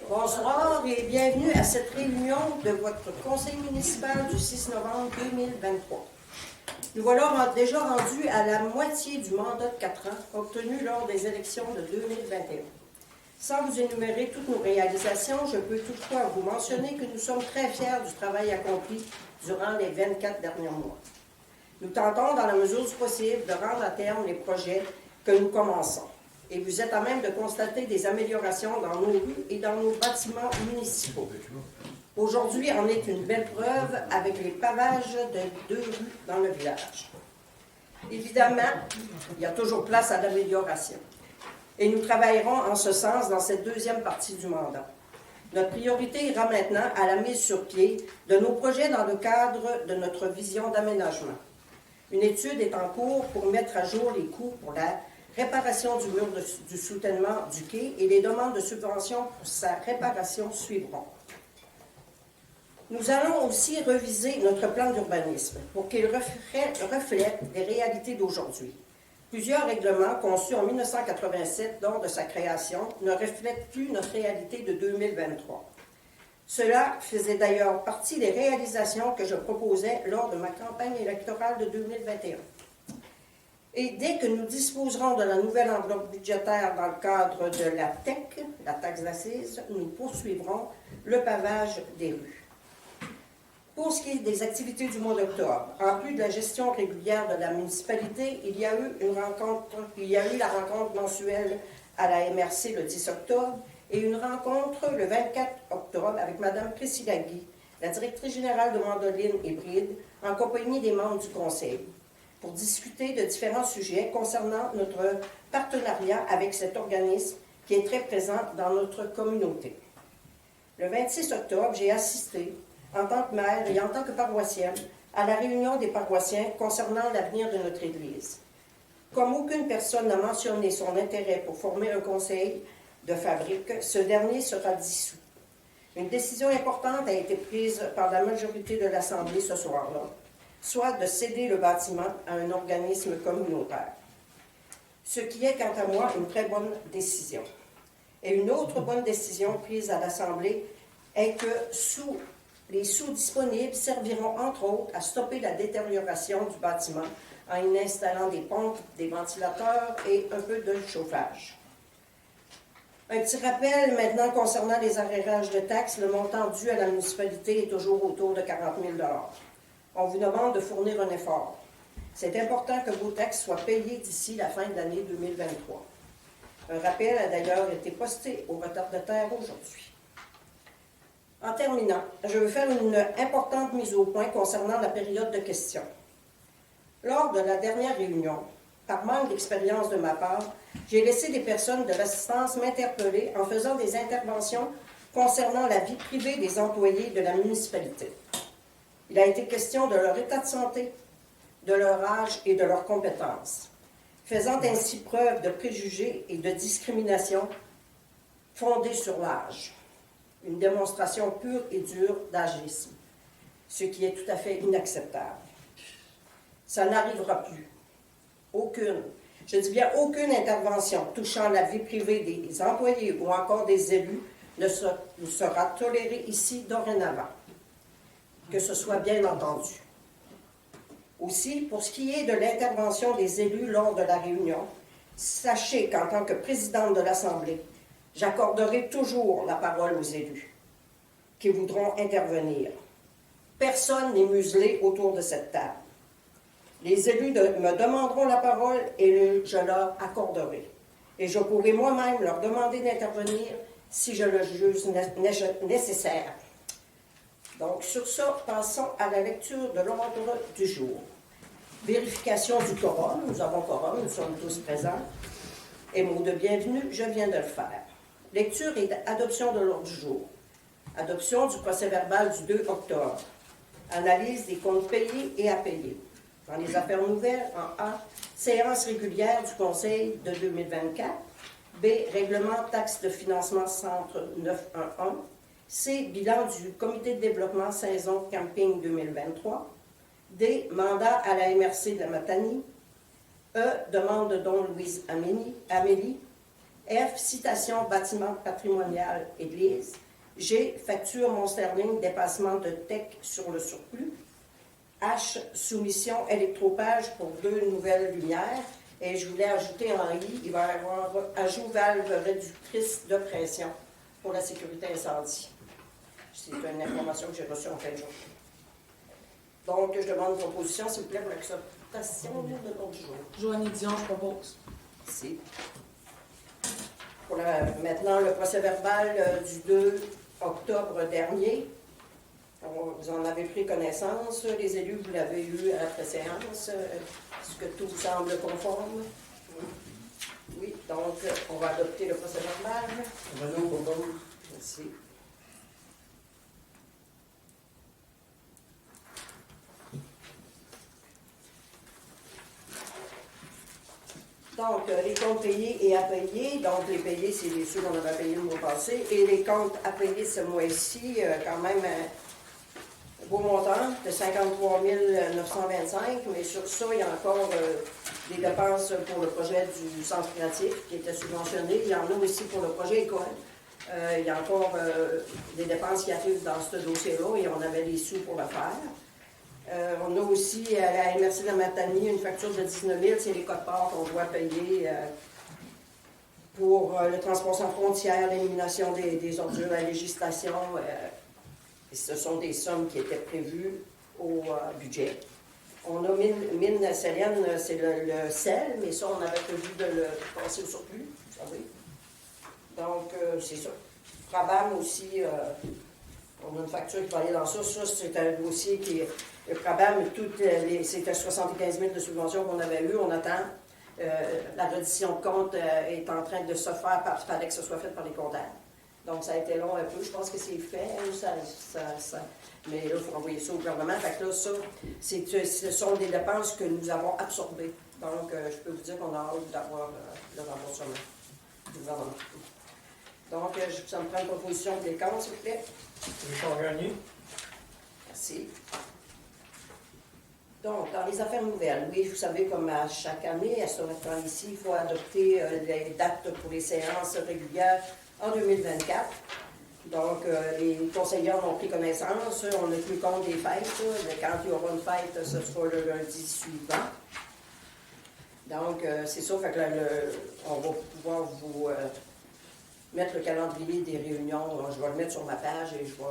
Bonsoir et bienvenue à cette réunion de votre conseil municipal du 6 novembre 2023. Nous voilà déjà rendus à la moitié du mandat de 4 ans obtenu lors des élections de 2021. Sans vous énumérer toutes nos réalisations, je peux toutefois vous mentionner que nous sommes très fiers du travail accompli durant les 24 derniers mois. Nous tentons, dans la mesure du possible, de rendre à terme les projets que nous commençons. Et vous êtes à même de constater des améliorations dans nos rues et dans nos bâtiments municipaux. Aujourd'hui en est une belle preuve avec les pavages de 2 rues dans le village. Évidemment, il y a toujours place à l'amélioration. Et nous travaillerons en ce sens dans cette deuxième partie du mandat. Notre priorité ira maintenant à la mise sur pied de nos projets dans le cadre de notre vision d'aménagement. Une étude est en cours pour mettre à jour les coûts pour la réparation du mur du soutènement du quai et les demandes de subvention pour sa réparation suivront. Nous allons aussi reviser notre plan d'urbanisme pour qu'il reflète les réalités d'aujourd'hui. Plusieurs règlements conçus en 1987 lors de sa création ne reflètent plus notre réalité de 2023. Cela faisait d'ailleurs partie des réalisations que je proposais lors de ma campagne électorale de 2021. Et dès que nous disposerons de la nouvelle enveloppe budgétaire dans le cadre de la TEC, la taxe d'assises, nous poursuivrons le pavage des rues. Pour ce qui est des activités du mois d'octobre, en plus de la gestion régulière de la municipalité, il y a eu la rencontre mensuelle à la MRC le 10 octobre et une rencontre le 24 octobre avec Mme Priscilla Guy, la directrice générale de Mandoline et Bride, en compagnie des membres du conseil, pour discuter de différents sujets concernant notre partenariat avec cet organisme qui est très présent dans notre communauté. Le 26 octobre, j'ai assisté, en tant que maire et en tant que paroissienne, à la réunion des paroissiens concernant l'avenir de notre Église. Comme aucune personne n'a mentionné son intérêt pour former un conseil de fabrique, ce dernier sera dissous. Une décision importante a été prise par la majorité de l'Assemblée ce soir-là, soit de céder le bâtiment à un organisme communautaire. Ce qui est, quant à moi, une très bonne décision. Et une autre bonne décision prise à l'Assemblée est que les sous disponibles serviront, entre autres, à stopper la détérioration du bâtiment en y installant des pompes, des ventilateurs et un peu de chauffage. Un petit rappel maintenant concernant les arrérages de taxes. Le montant dû à la municipalité est toujours autour de 40 000 $. On vous demande de fournir un effort. C'est important que vos taxes soient payées d'ici la fin de l'année 2023. Un rappel a d'ailleurs été posté au retardataire aujourd'hui. En terminant, je veux faire une importante mise au point concernant la période de questions. Lors de la dernière réunion, par manque d'expérience de ma part, j'ai laissé des personnes de l'assistance m'interpeller en faisant des interventions concernant la vie privée des employés de la municipalité. Il a été question de leur état de santé, de leur âge et de leurs compétences, faisant ainsi preuve de préjugés et de discrimination fondés sur l'âge. Une démonstration pure et dure d'agisme, ce qui est tout à fait inacceptable. Ça n'arrivera plus. Je dis bien aucune intervention touchant la vie privée des employés ou encore des élus ne sera tolérée ici dorénavant. Que ce soit bien entendu. Aussi, pour ce qui est de l'intervention des élus lors de la réunion, sachez qu'en tant que présidente de l'Assemblée, j'accorderai toujours la parole aux élus qui voudront intervenir. Personne n'est muselé autour de cette table. Les élus me demanderont la parole et je leur accorderai. Et je pourrai moi-même leur demander d'intervenir si je le juge nécessaire. Donc, sur ça, passons à la lecture de l'ordre du jour. Vérification du quorum. Nous avons quorum, nous sommes tous présents. Et mot de bienvenue, je viens de le faire. Lecture et adoption de l'ordre du jour. Adoption du procès-verbal du 2 octobre. Analyse des comptes payés et à payer. Dans les affaires nouvelles, en A, séance régulière du Conseil de 2024. B, règlement taxe de financement centre 911. C, bilan du comité de développement saison camping 2023. D, mandat à la MRC de la Matanie. E, demande de Don Louise Amélie. F, citation bâtiment patrimonial église. G, facture mon sterling, dépassement de TEC sur le surplus. H, soumission électropage pour 2 nouvelles lumières. Et je voulais ajouter en I, il va y avoir ajout valve réductrice de pression pour la sécurité incendie. C'est une information que j'ai reçue en fin de journée. Donc, je demande une proposition, s'il vous plaît, pour l'acceptation de l'ordre du jour. Joanny Dion, je propose. Merci. Pour maintenant, le procès-verbal du 2 octobre dernier. Vous en avez pris connaissance. Les élus, vous l'avez eu à la préséance. Est-ce que tout vous semble conforme? Oui. Donc, on va adopter le procès-verbal. Merci. Donc, les comptes payés et à payer. Donc, les payés, c'est les sous qu'on avait payés le mois passé. Et les comptes à payer ce mois-ci, quand même un beau montant de 53 925. Mais sur ça, il y a encore des dépenses pour le projet du centre créatif qui était subventionné. Il y en a aussi pour le projet école. Il y a encore des dépenses qui arrivent dans ce dossier-là et on avait des sous pour le faire. On a aussi à la MRC de Matanie une facture de 19 000, c'est les codes-parts qu'on doit payer pour le transport sans frontières, l'élimination des ordures, la législation. Et ce sont des sommes qui étaient prévues au budget. On a mine Célienne, c'est le sel, mais ça, on avait prévu de le passer au surplus, vous savez. Donc, c'est ça. Frabam aussi, on a une facture qui va aller dans ça. Ça, c'est un dossier qui est. Le Frabam, c'était 75 000 de subventions qu'on avait eues. On attend. La reddition de compte est en train de se faire. Il fallait que ce soit fait par les comptables. Donc, ça a été long un peu. Je pense que c'est fait. Mais là, il faut envoyer ça au gouvernement. Fait que là, ça, ce sont des dépenses que nous avons absorbées. Donc, je peux vous dire qu'on a hâte d'avoir le remboursement du gouvernement. Donc, ça me prend une proposition des comptes, s'il vous plaît. Richard Gagné. Merci. Donc, dans les affaires nouvelles, oui, vous savez, comme à chaque année, à ce temps ici, il faut adopter les dates pour les séances régulières en 2024. Donc, les conseillers en ont pris connaissance. On n'a plus compte des fêtes. Mais quand il y aura une fête, ce sera le lundi suivant. Donc, c'est ça. Fait que on va pouvoir vous mettre le calendrier des réunions. Je vais le mettre sur ma page et ça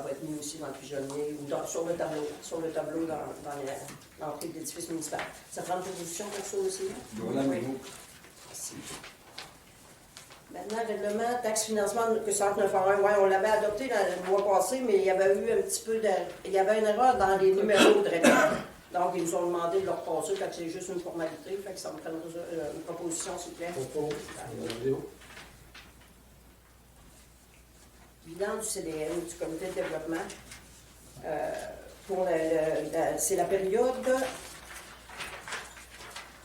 va être mis aussi dans le pigeonnier ou sur le tableau dans l'entrée de l'édifice municipal. Ça prend une position pour ça aussi? Oui. Merci. Maintenant, règlement, taxe financement que Centre 901. Oui, on l'avait adopté le mois passé, mais il y avait eu un petit peu il y avait une erreur dans les numéros de règlement. Donc, ils nous ont demandé de le repasser quand c'est juste une formalité. Fait que ça me prend une proposition, s'il vous plaît. Bilan du CDM, du comité de développement. C'est la période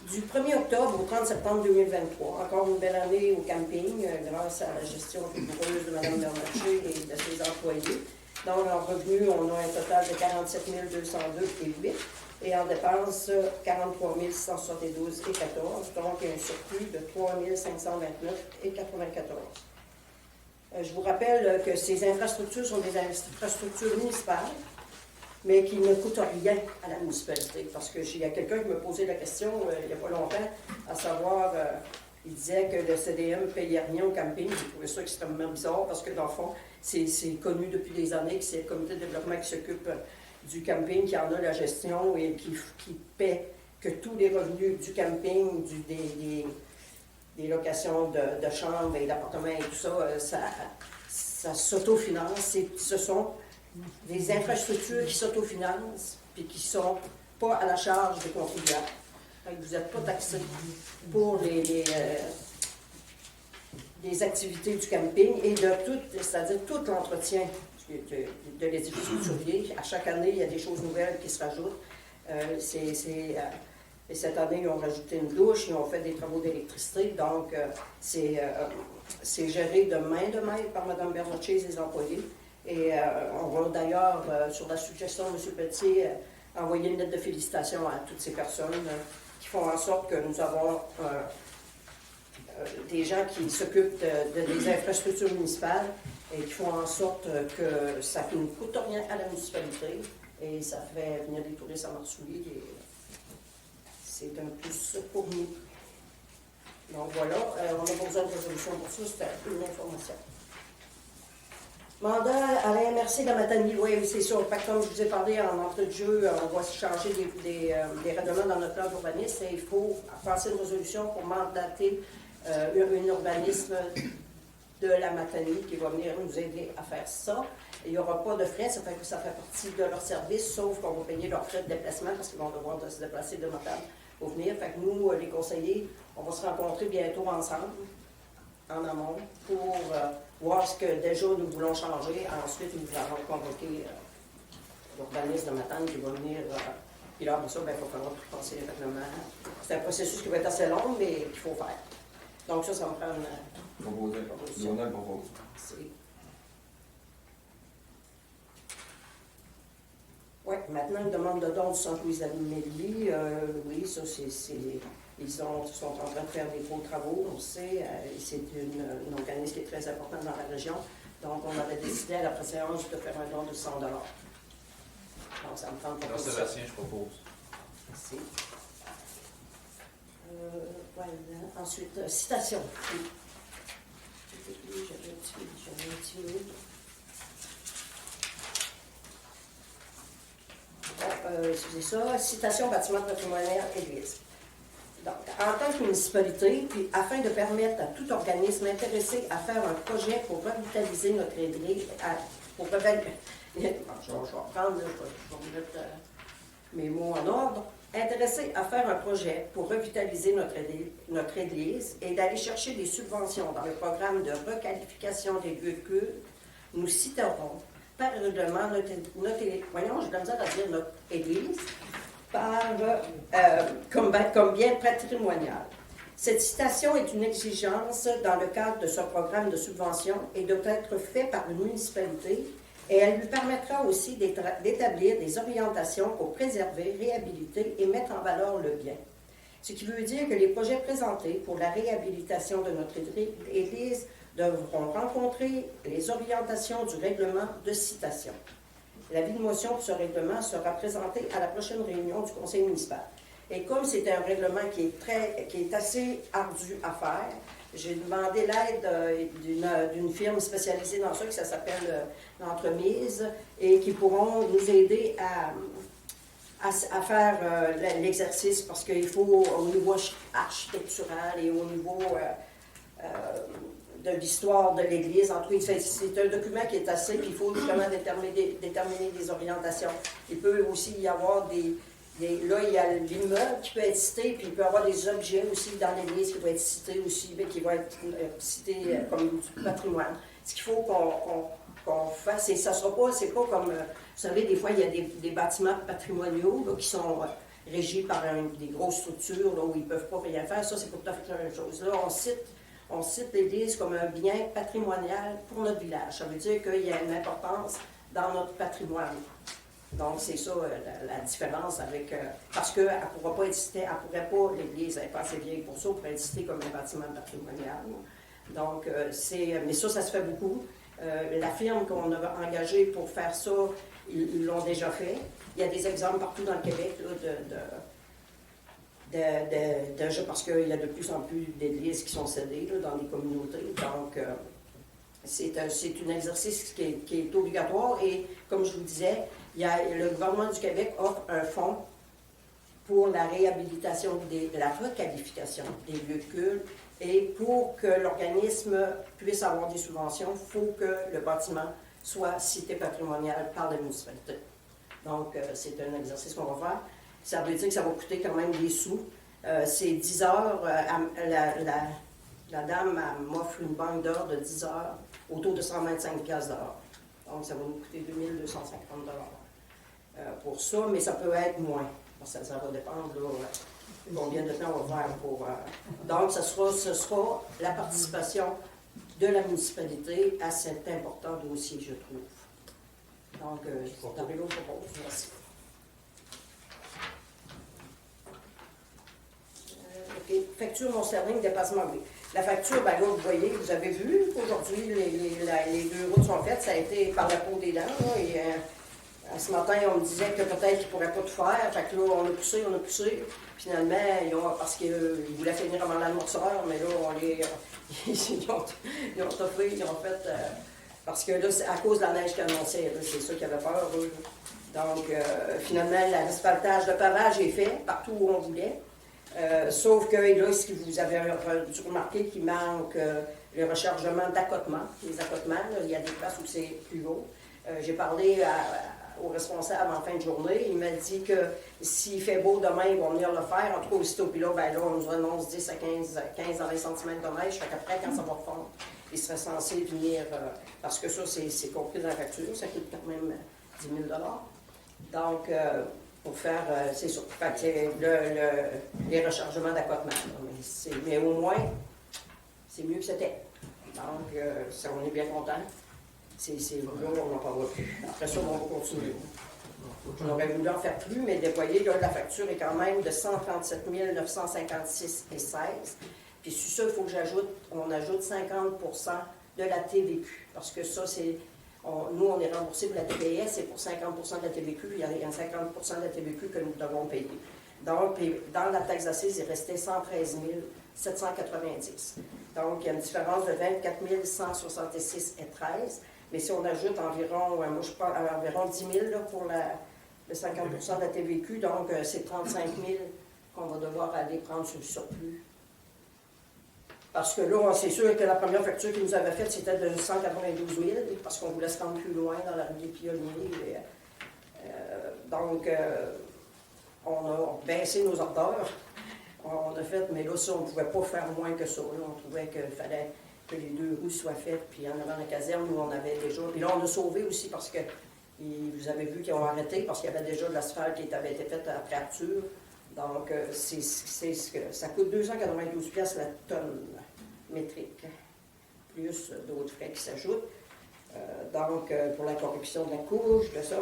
du 1er octobre au 30 septembre 2023. Encore une belle année au camping, grâce à la gestion rigoureuse de Mme Bernatchez et de ses employés. Donc, en revenu, on a un total de 47 202,8 et en dépenses, 43 672,14. Donc, un surplus de 3 529,94. Je vous rappelle que ces infrastructures sont des infrastructures municipales, mais qui ne coûtent rien à la municipalité. Parce qu'il y a quelqu'un qui me posait la question il n'y a pas longtemps, à savoir, il disait que le CDM ne payait rien au camping. J'ai trouvé ça extrêmement bizarre parce que, dans le fond, c'est connu depuis des années que c'est le comité de développement qui s'occupe du camping, qui en a la gestion et qui paie que tous les revenus du camping, des locations de chambres et d'appartements et tout ça, ça s'autofinance. Ce sont des infrastructures qui s'autofinancent et qui ne sont pas à la charge des contribuables. Vous n'êtes pas taxé pour les activités du camping et c'est-à-dire tout l'entretien de l'édifice couturier. À chaque année, il y a des choses nouvelles qui se rajoutent. Et cette année, ils ont rajouté une douche, ils ont fait des travaux d'électricité. Donc, c'est géré de main de maître par Mme Bernatchez et ses employés. Et on va d'ailleurs, sur la suggestion de M. Pelletier, envoyer une lettre de félicitations à toutes ces personnes qui font en sorte que nous avons des gens qui s'occupent des infrastructures municipales et qui font en sorte que ça ne coûte rien à la municipalité et ça fait venir des touristes à Mare-Soulier et c'est un plus pour nous. Donc voilà, on n'a pas besoin de résolution pour ça, c'était une information. Mandat à la MRC de la Matanie, oui, c'est ça. Comme je vous ai parlé en entrée de jeu, on va changer des règlements dans notre plan d'urbanisme et il faut passer une résolution pour mandater un urbanisme de la Matanie qui va venir nous aider à faire ça. Il n'y aura pas de frais, ça fait partie de leur service, sauf qu'on va payer leurs frais de déplacement parce qu'ils vont devoir se déplacer de Matane pour venir. Fait que nous, les conseillers, on va se rencontrer bientôt ensemble, en amont, pour voir ce que déjà nous voulons changer. Ensuite, nous allons convoquer l'urbanisme de Matane qui va venir. Puis là, pour ça, il va falloir passer le règlement. C'est un processus qui va être assez long, mais qu'il faut faire. Donc ça me prend une proposition. Oui, maintenant, une demande de don du centre Louise-Amélie. Oui, ça, ils sont en train de faire des gros travaux, on sait. C'est une organisme qui est très important dans la région. Donc, on avait décidé à la préséance de faire un don de 100 $. Donc, ça me tente pas. Alors, Sébastien, je propose. Merci. Voilà. Ensuite, citation. J'avais un petit mot. C'est ça, citation bâtiment patrimonial église. Donc, en tant que municipalité, puis afin de permettre à tout organisme intéressé à faire un projet pour revitaliser notre église, je vais reprendre, je vais mettre mes mots en ordre. Intéressé à faire un projet pour revitaliser notre église et d'aller chercher des subventions dans le programme de requalification des lieux de culte, nous citerons par règlement notre église comme bien patrimonial. Cette citation est une exigence dans le cadre de ce programme de subvention et doit être faite par une municipalité et elle lui permettra aussi d'établir des orientations pour préserver, réhabiliter et mettre en valeur le bien. Ce qui veut dire que les projets présentés pour la réhabilitation de notre église devront rencontrer les orientations du règlement de citation. L'avis de motion pour ce règlement sera présenté à la prochaine réunion du conseil municipal. Et comme c'est un règlement qui est assez ardu à faire, j'ai demandé l'aide d'une firme spécialisée dans ça, qui s'appelle l'entremise, et qui pourront nous aider à faire l'exercice, parce qu'il faut, au niveau architectural et au niveau de l'histoire de l'Église, en tout cas, c'est un document qui est assez, puis il faut justement déterminer des orientations. Il peut aussi y avoir là, il y a l'immeuble qui peut être cité, puis il peut y avoir des objets aussi dans l'Église qui vont être cités aussi, mais qui vont être cités comme du patrimoine. Ce qu'il faut qu'on fasse, et ça sera pas, c'est pas comme, vous savez, des fois, il y a des bâtiments patrimoniaux là, qui sont régis par des grosses structures là, où ils ne peuvent pas rien faire. Ça, c'est pas tout à fait la même chose. Là, on cite l'Église comme un bien patrimonial pour notre village. Ça veut dire qu'il y a une importance dans notre patrimoine. Donc, c'est ça la différence avec... parce qu'elle ne pourra pas être citée, l'Église n'est pas assez vieille pour ça, pour être citée comme un bâtiment patrimonial. Donc, mais ça se fait beaucoup. La firme qu'on a engagée pour faire ça, ils l'ont déjà fait. Il y a des exemples partout dans le Québec là, parce qu'il y a de plus en plus d'églises qui sont cédées là, dans les communautés. Donc, c'est un exercice qui est obligatoire et, comme je vous disais, le gouvernement du Québec offre un fonds pour la réhabilitation, la requalification des lieux de culte. Et pour que l'organisme puisse avoir des subventions, il faut que le bâtiment soit cité patrimonial par la municipalité. Donc, c'est un exercice qu'on va faire. Ça veut dire que ça va coûter quand même des sous. C'est 10 heures. La dame m'offre une banque d'heures de 10 heures autour de 125 $. Donc, ça va nous coûter 2 250 $ pour ça, mais ça peut être moins. Ça va dépendre de combien de temps on va faire pour... Donc, ce sera la participation de la municipalité à cet important dossier, je trouve. Donc, c'est un vélo propose. Merci. OK. Facture Mont-Sterling, dépassement B. La facture, ben là, vous voyez, vous avez vu, aujourd'hui, les 2 routes sont faites, ça a été par la peau des dents, là, et ce matin, on me disait que peut-être qu'ils ne pourraient pas tout faire, fait que là, on a poussé, finalement, parce qu'ils voulaient finir avant l'amortisseur, mais là, ils ont toffé, ils ont fait, parce que là, c'est à cause de la neige qu'ils annonçaient, c'est ça qu'ils avaient peur, eux. Donc, finalement, l'asphaltage de pavage est fait partout où on voulait. Sauf que là, ce que vous avez dû remarquer qu'il manque le rechargement d'accotement. Les accotements, là, il y a des places où c'est plus haut. J'ai parlé au responsable en fin de journée. Il m'a dit que s'il fait beau demain, ils vont venir le faire. En tout cas, aussitôt, puis là, ben, là, on nous annonce 10 à 15 dans les centimètres de neige. Fait qu'après, quand ça va fondre, il serait censé venir, parce que ça, c'est compris dans la facture. Ça coûte quand même 10 000 $. Donc, pour faire, c'est sûr, fait que les rechargements d'accotement. Mais au moins, c'est mieux que c'était. Donc, on est bien content. C'est là, on n'en parlera plus. Après ça, on va continuer. On aurait voulu en faire plus, mais voyez, là, la facture est quand même de 137 956,16 $. Puis sur ça, il faut que on ajoute 50 de la TVQ. Parce que ça, c'est. Nous, on est remboursé pour la TPS, c'est pour 50 de la TVQ, puis il y a 50 de la TVQ que nous devons payer. Donc, dans la taxe d'assises, il restait 113 790. Donc, il y a une différence de 24 166,13 $. Mais si on ajoute environ, moi je parle environ 10 000 là, pour le 50 de la TVQ, donc c'est 35 000 qu'on va devoir aller prendre sur le surplus. Parce que là, c'est sûr que la première facture qu'ils nous avaient faite, c'était de 192 000, parce qu'on voulait se rendre plus loin dans la rue des Pionniers. Donc, on a baissé nos ordres. On a fait, mais là, ça, on ne pouvait pas faire moins que ça. Là, on trouvait qu'il fallait que les 2 roues soient faites, puis en avant la caserne, nous, on avait déjà. Puis là, on a sauvé aussi parce que vous avez vu qu'ils ont arrêté, parce qu'il y avait déjà de l'asphalte qui avait été fait après Arthur. Donc, c'est ce que ça coûte 292 $ la tonne métrique, plus d'autres frais qui s'ajoutent. Donc, pour la corruption de la couche, de ça,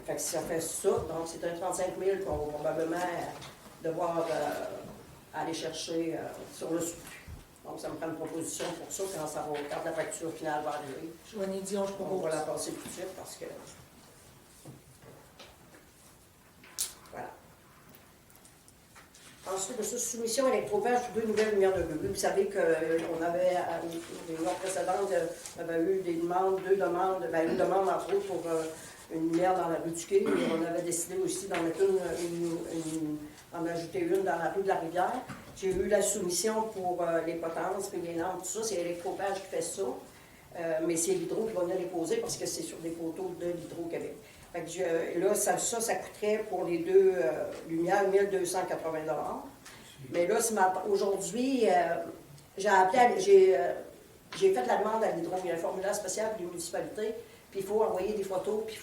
fait que ça fait ça. Donc, c'est un 35 000 qu'on va probablement devoir aller chercher sur le surplus. Donc, ça me prend une proposition pour ça quand la facture finale va arriver. Joanie Dion, je propose. On va la passer tout de suite parce que. Voilà. Ensuite de ça, soumission électropage pour 2 nouvelles lumières de Gugu. Vous savez qu'on avait, à une réunion précédente, on avait eu des demandes, 2 demandes, ben, une demande entre autres pour une lumière dans la rue du Quai, et on avait décidé aussi d'en mettre en ajouter une dans la rue de la Rivière. J'ai eu la soumission pour les potences, puis les lampes, tout ça, c'est Électropage qui fait ça. Mais c'est l'Hydro qui va venir les poser parce que c'est sur des poteaux de l'Hydro-Québec. Fait que là, ça coûterait pour les 2 lumières 1 280 $. Mais là, aujourd'hui, j'ai fait la demande à l'Hydro. Il y a un formulaire spécial pour les municipalités, puis il faut envoyer des photos, puis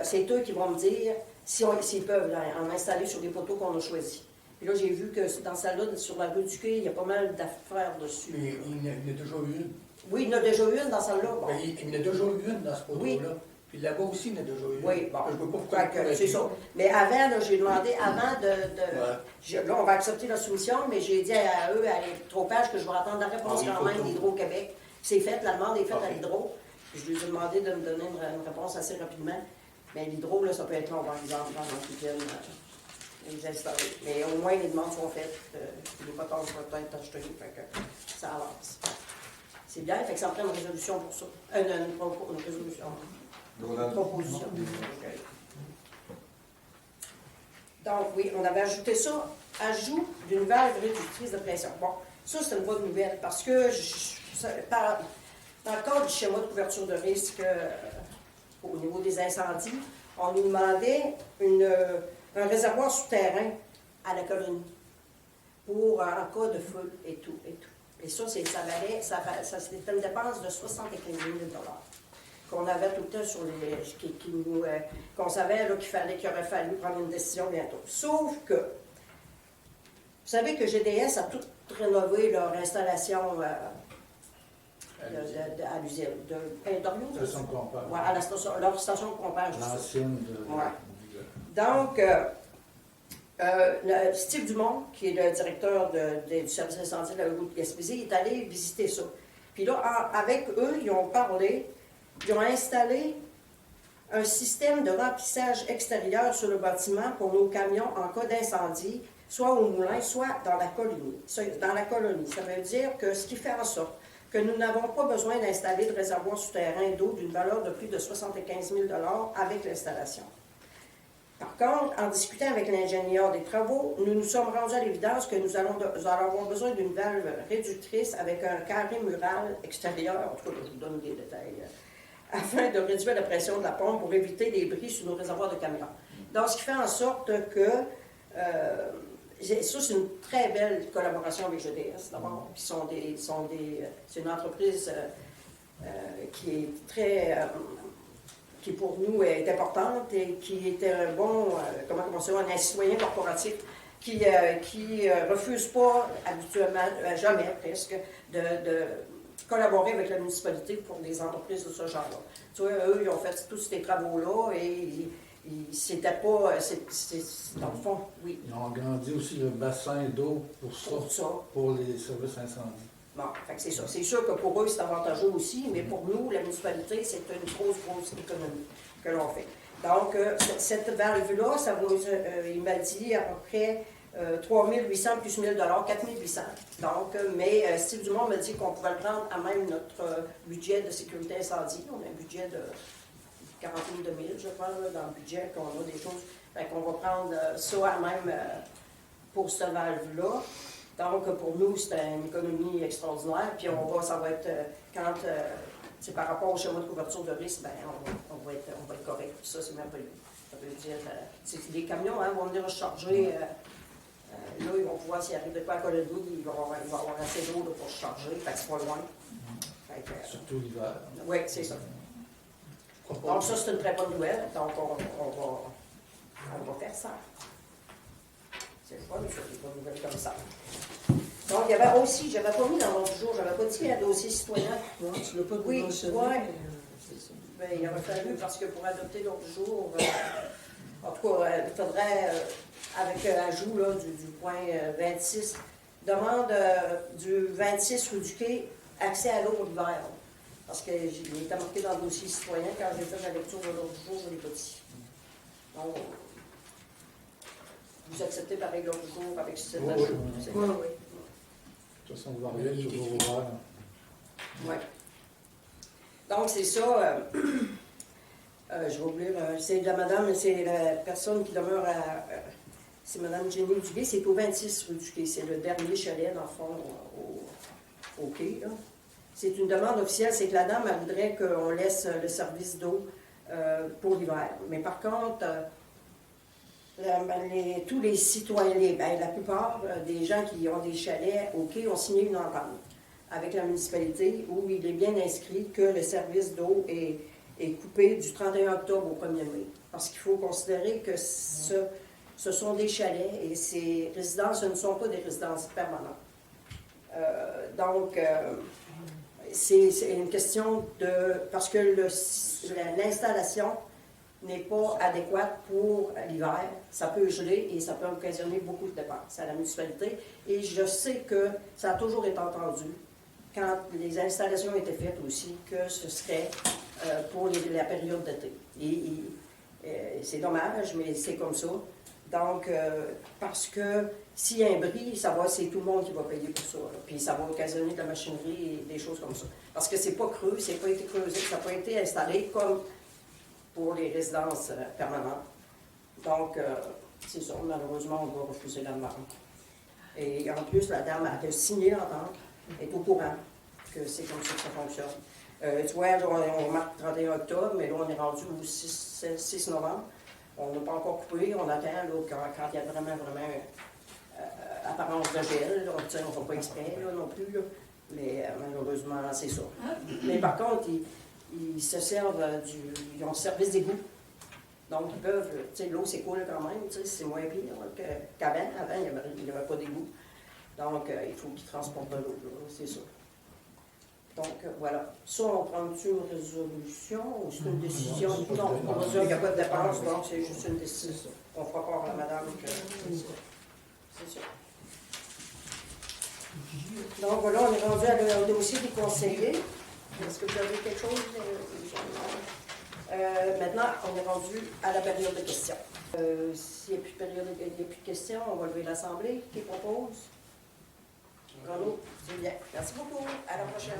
c'est eux qui vont me dire s'ils peuvent en installer sur les poteaux qu'on a choisis. Puis là, j'ai vu que dans celle-là, sur la rue du Quai, il y a pas mal d'affaires dessus. Mais il y en a déjà eu une. Oui, il y en a déjà eu une dans celle-là. Bon. Il y en a déjà eu une dans ce poteau-là. Oui. Puis là-bas aussi, il y en a déjà eu une. Oui, bon. Je ne peux pas pourquoi. C'est ça. Mais avant, là, j'ai demandé, là, on va accepter la soumission, mais j'ai dit à eux, à l'Hydropage, que je vais attendre la réponse quand même d'Hydro-Québec. C'est fait, la demande est faite à l'Hydro. Je lui ai demandé de me donner une réponse assez rapidement. Mais l'Hydro, là, ça peut être long, par exemple, dans qu'ils viennent les installer. Mais au moins, les demandes sont faites. Les potents vont être achetés. Fait que ça avance. C'est bien, fait que ça me prend une résolution pour ça. Une résolution. Une proposition. Okay. Donc, oui, on avait ajouté ça. Ajout d'une valve réductrice de pression. Bon, ça, c'est une bonne nouvelle parce que dans le cadre du schéma de couverture de risque au niveau des incendies, on nous demandait un réservoir souterrain à la colonie pour en cas de feu et tout. Et ça, c'était une dépense de 75 000 $ qu'on avait tout le temps sur qu'on savait qu'il aurait fallu prendre une décision bientôt. Sauf que, vous savez que GDS a tout rénové leur installation à l'usine de Station de pompage. Ouais, à leur station de pompage. L'ancienne de... Ouais. Donc, Steve Dumont, qui est le directeur du service incendie de la route de Gaspésie, est allé visiter ça. Puis là, avec eux, ils ont parlé, ils ont installé un système de remplissage extérieur sur le bâtiment pour nos camions en cas d'incendie, soit au moulin, soit dans la colonie. Ça veut dire que ce qui fait en sorte que nous n'avons pas besoin d'installer de réservoir souterrain d'eau d'une valeur de plus de 75 000 avec l'installation. Par contre, en discutant avec l'ingénieur des travaux, nous nous sommes rendus à l'évidence que nous allons avoir besoin d'une valve réductrice avec un carré mural extérieur, en tout cas, je vous donne des détails, afin de réduire la pression de la pompe pour éviter des bris sur nos réservoirs de camions. Donc, ce qui fait en sorte que ça, c'est une très belle collaboration avec GDS, d'abord. C'est une entreprise qui est très... qui pour nous est importante et qui était un bon, un citoyen corporatif qui refuse pas habituellement, jamais presque, de collaborer avec la municipalité pour des entreprises de ce genre-là. Tu vois, eux, ils ont fait tous ces travaux-là et c'était pas, dans le fond, oui. Ils ont agrandi aussi le bassin d'eau pour les services incendies. Bon, c'est ça. C'est sûr que pour eux, c'est avantageux aussi, mais pour nous, la municipalité, c'est une grosse économie que l'on fait. Donc, cette valve-là, ça va, il m'a dit à peu près 3 800 plus 1 000 4 800. Donc, mais Steve Dumont m'a dit qu'on pouvait le prendre à même notre budget de sécurité incendie. On a un budget de 40 000 je crois, là, dans le budget, qu'on a des choses. Fait qu'on va prendre ça à même pour cette valve-là. Donc, pour nous, c'est une économie extraordinaire. Puis, ça va être, quand c'est par rapport au schéma de couverture de risque, ben, on va être correct. Puis ça, c'est merveilleux. Ça veut dire, les camions vont venir recharger. Là, ils vont pouvoir, s'il arrive de quoi à Colonie, il va y avoir assez d'eau pour se charger. Fait que c'est pas loin. Surtout l'hiver. Oui, c'est ça. Donc, ça, c'est une très bonne nouvelle. Donc, on va faire ça. C'est le fun, ça, des bonnes nouvelles comme ça. Donc, il y avait aussi, j'avais pas mis dans l'ordre du jour, j'avais pas dit un dossier citoyen. Non, tu ne l'as pas Oui, mentionné. ouais. Ben, il aurait fallu, parce que pour adopter l'ordre du jour, en tout cas, il faudrait, avec l'ajout du point 26, demande du 26 rue du Quai, accès à l'eau l'hiver. Parce qu'il était marqué dans le dossier citoyen, quand j'ai fait la lecture de l'ordre du jour, je ne l'ai pas dit. Donc, vous acceptez pareil l'ordre du jour avec cet ajout? Oui. De toute façon, vous l'envoyez toujours ouvert. Oui. Donc, c'est ça. Je vais oublier, c'est la madame, c'est la personne qui demeure à. C'est madame Jenny Duguay, c'est au 26 rue du Quai. C'est le dernier chalet, dans le fond, au quai, là. C'est une demande officielle, c'est que la dame, elle voudrait qu'on laisse le service d'eau pour l'hiver. Mais par contre, tous les citoyens, la plupart des gens qui ont des chalets au quai ont signé une entente avec la municipalité où il est bien inscrit que le service d'eau est coupé du 31 octobre au 1er mai. Parce qu'il faut considérer que ce sont des chalets et ces résidences, ce ne sont pas des résidences permanentes. Donc, c'est une question de... Parce que l'installation n'est pas adéquate pour l'hiver. Ça peut geler et ça peut occasionner beaucoup de dépenses à la municipalité. Et je sais que ça a toujours été entendu, quand les installations étaient faites aussi, que ce serait pour la période d'été. Et c'est dommage, mais c'est comme ça. Donc, parce que s'il y a un bris, c'est tout le monde qui va payer pour ça. Là. Puis ça va occasionner de la machinerie et des choses comme ça. Parce que c'est pas creux, c'est pas été creusé, ça n'a pas été installé comme pour les résidences permanentes. Donc, c'est ça, malheureusement, on doit refuser la demande. Et en plus, la dame a signé l'entente, est au courant que c'est comme ça que ça fonctionne. Tu vois, là, on marque 31 octobre, mais là, on est rendu au 6 novembre. On n'a pas encore coupé, on attend là, quand il y a vraiment apparence de gel. Là, on ne fait pas exprès là, non plus, là, mais malheureusement, c'est ça. Mais par contre, ils se servent ils ont le service d'égout. Donc, ils peuvent, tu sais, l'eau s'écoule quand même, tu sais, c'est moins pire qu'avant. Avant, il n'y avait pas d'égout. Donc, il faut qu'ils transportent de l'eau, c'est ça. Donc, voilà. Ça, on prend-tu une résolution ou c'est une décision? Non, c'est pas Non, de- on va dire qu'il n'y a pas de dépense, donc c'est juste une décision. On fera part à la madame que c'est ça. Donc, voilà, on est rendu au dossier des conseillers. Est-ce que vous avez quelque chose? Maintenant, on est rendu à la période de questions. S'il n'y a plus de questions, on va lever l'Assemblée qui propose. Renaud, c'est bien. Merci beaucoup. À la prochaine.